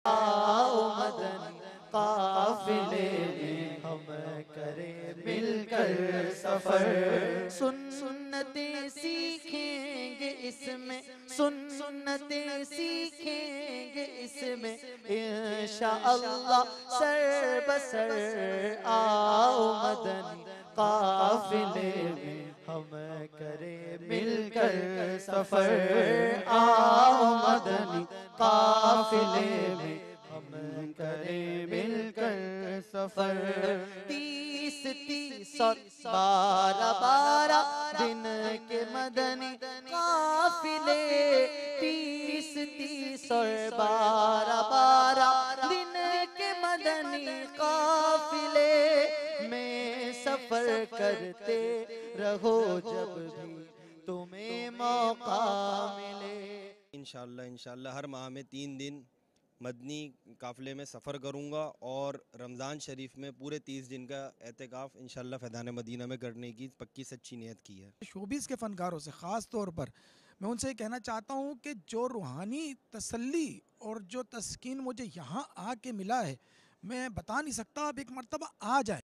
آؤ مدنی قافلے میں ہم کریں مل کر سفر، سنتیں سیکھیں گے اس میں، سنتیں سیکھیں گے اس میں انشاءاللہ سر بسر، آؤ مدنی قافلے میں ہم کریں مل کر سفر، آؤ مدنی قافلے میں ہم کریں مل کر سفر، 30 اور 12 دن کے مدنی قافلے، 30 اور 12 دن کے مدنی قافلے میں سفر کرتے رہو جب بھی تمہیں موقع ملے۔ انشاءاللہ ہر ماہ میں 3 دن مدنی قافلے میں سفر کروں گا، اور رمضان شریف میں پورے 30 دن کا اعتکاف انشاءاللہ فیضان مدینہ میں کرنے کی پکی سچی نیت کی ہے۔ شوبیز کے فنکاروں سے خاص طور پر میں ان سے یہ کہنا چاہتا ہوں کہ جو روحانی تسلی اور جو تسکین مجھے یہاں آ کے ملا ہے، میں بتا نہیں سکتا، آپ ایک مرتبہ آ جائیں۔